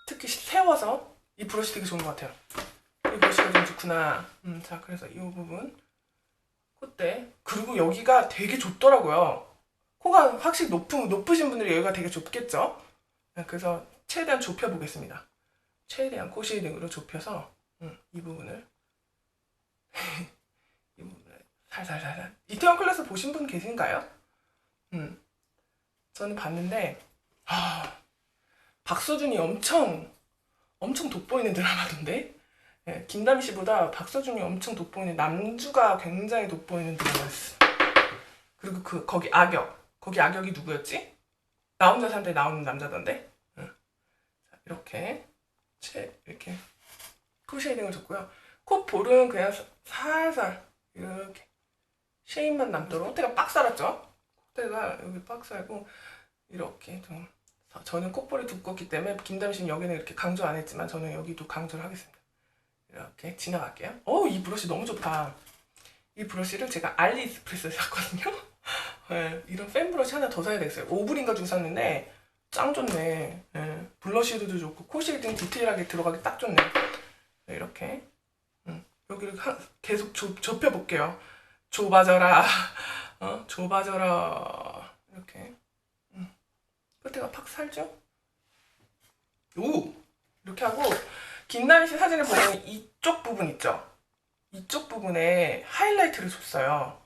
특히 세워서 이 브러쉬 되게 좋은 것 같아요. 이 브러쉬가 좀 좋구나. 자, 그래서 이 부분 콧대 그리고 여기가 되게 좁더라고요. 코가 확실히 높으신 분들이 여기가 되게 좁겠죠. 그래서 최대한 좁혀 보겠습니다. 최대한 코 쉐이딩으로 좁혀서 이 부분을 이 부분을 살살살살. 이태원 클래스 보신 분 계신가요? 저는 봤는데 박서준이 엄청 돋보이는 드라마던데. 네, 김다미 씨보다 박서준이 엄청 돋보이는 남주가 굉장히 돋보이는 드라마였어. 그리고 거기 악역이 누구였지? 나 혼자 산다에 나오는 남자던데. 자, 이렇게 코 쉐이딩을 줬고요. 콧볼은 그냥 살살 이렇게 쉐입만 남도록. 콧대가 빡 살았죠? 콧대가 여기 빡 살고 이렇게 좀. 저는 콧볼이 두껍기 때문에 김다미 씨는 여기는 이렇게 강조 안 했지만 저는 여기도 강조를 하겠습니다. 이렇게 지나갈게요. 이 브러쉬 너무 좋다. 이 브러쉬를 제가 알리익스프레스에서 샀거든요. 네, 이런 팬 브러쉬 하나 더 사야 되겠어요. 5불인가 주고 샀는데 짱 좋네. 네, 블러쉬도 좋고 코 쉐이딩 디테일하게 들어가기 딱 좋네. 네, 이렇게 여기를 계속 좁혀볼게요. 좁아져라. 좁아져라. 이렇게 끝에가 팍 살죠? 오! 이렇게 하고 김나미 씨 사진을 보면 이쪽 부분 있죠? 이쪽 부분에 하이라이트를 줬어요.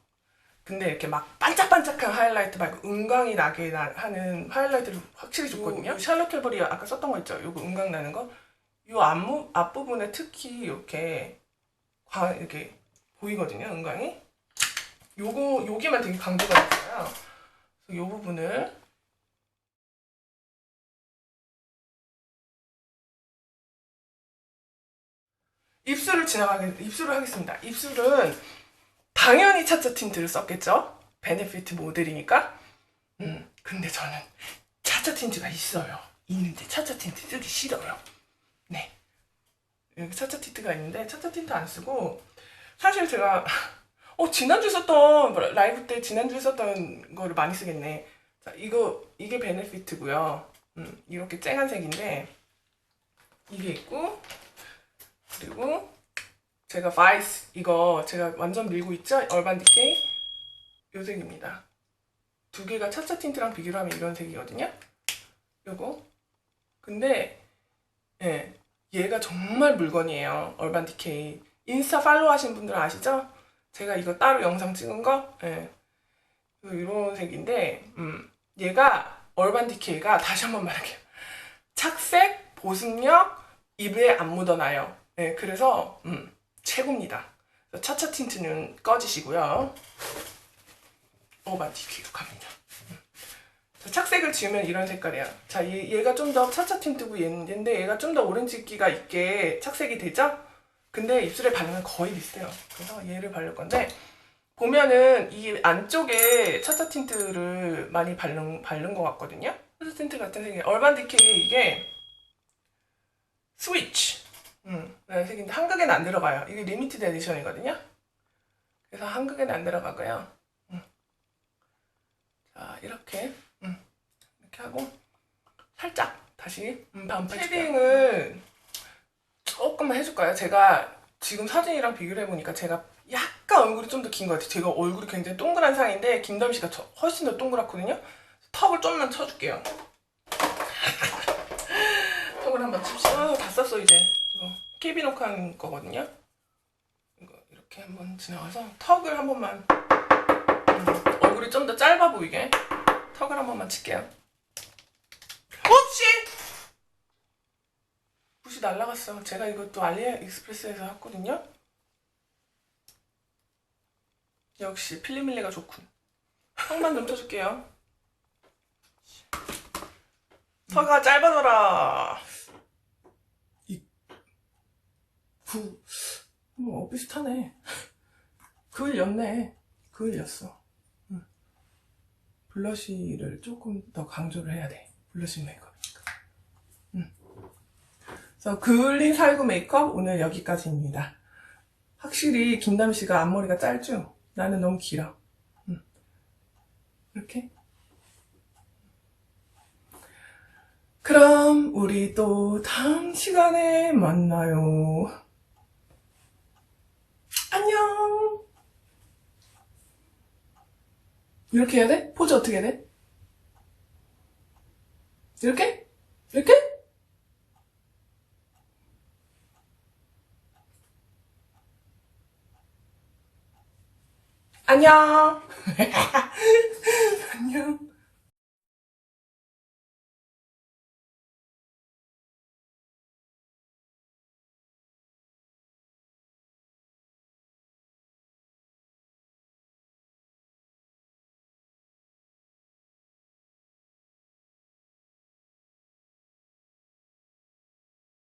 근데 이렇게 막 반짝반짝한 하이라이트 말고 은광이 나게 하는 하이라이트를 확실히 줬거든요. 샬롯 틸버리 아까 썼던 거 있죠? 요거 은광 나는 거. 요 앞부분에 특히 이렇게 보이거든요, 은광이. 여기만 되게 강조가 됐어요. 그래서 요 부분을 입술을 하겠습니다. 입술은 당연히 차차 틴트를 썼겠죠? 베네피트 모델이니까. 근데 저는 차차 틴트가 있는데 차차 틴트 쓰기 싫어요. 네. 여기 차차 틴트가 있는데 차차 틴트 안 쓰고 사실 제가 지난주에 썼던 라이브 때 지난주에 썼던 거를 많이 쓰겠네. 자, 이게 베네피트고요. 이렇게 쨍한 색인데 이게 있고 그리고 제가 바이스 이거 제가 완전 밀고 있죠? 얼반 디케이 요 색입니다. 두 개가 차차 틴트랑 비교를 하면 이런 색이거든요. 요거. 근데 예, 얘가 정말 물건이에요. 얼반 디케이. 인스타 팔로우 하신 분들은 아시죠? 제가 이거 따로 영상 찍은 거? 예. 이런 색인데 얘가 얼반 디케이가 다시 한번 말할게요. 착색, 보습력, 입에 안 묻어나요. 예, 그래서 최고입니다. 차차 틴트는 꺼지시고요. 얼반 디케이로 갑니다. 착색을 지우면 이런 색깔이에요. 자, 얘가 좀 더 차차 틴트고 얘인데 얘가 좀 더 오렌지기가 있게 착색이 되죠? 근데 입술에 바르면 거의 비슷해요. 그래서 얘를 바를 건데 보면은 이 안쪽에 차차 틴트를 많이 바른 것 같거든요. 차차 틴트 같은 색이 얼반 디케이 이게 스위치 라는 색인데 한국에는 안 들어가요. 이게 리미티드 에디션이거든요. 그래서 한국에는 안 들어가고요. 자, 이렇게 이렇게 하고 살짝 다시 쉐딩을 조금만 해줄까요? 제가 지금 사진이랑 비교를 해보니까 제가 약간 얼굴이 좀 더 긴 것 같아요. 제가 얼굴이 굉장히 동그란 상인데 김다미 씨가 훨씬 더 동그랗거든요. 턱을 좀만 쳐줄게요. 턱을 한번 칩시다. 다 썼어 이제. 이거 케비노칸 거거든요. 이거 이렇게 한번 지나가서 턱을 한 번만 얼굴이 좀 더 짧아 보이게 턱을 한 번만 칠게요. 옵시! 붓이 날라갔어. 제가 이것도 알리익스프레스에서 샀거든요. 역시 필리밀리가 좋군. 턱만 좀 쳐줄게요. 턱가 짧아져라. 비슷하네. 그을렸네. 그을렸어. 블러쉬를 조금 더 강조를 해야 돼. 블러쉬 메이크업이니까. 그래서 그을린 살구 메이크업 오늘 여기까지입니다. 확실히 김담 씨가 앞머리가 짧죠? 나는 너무 길어. 이렇게. 그럼 우리 또 다음 시간에 만나요. 안녕. 이렇게 해야 돼? 포즈 어떻게 해야 돼? 이렇게? 이렇게? 안녕. 안녕.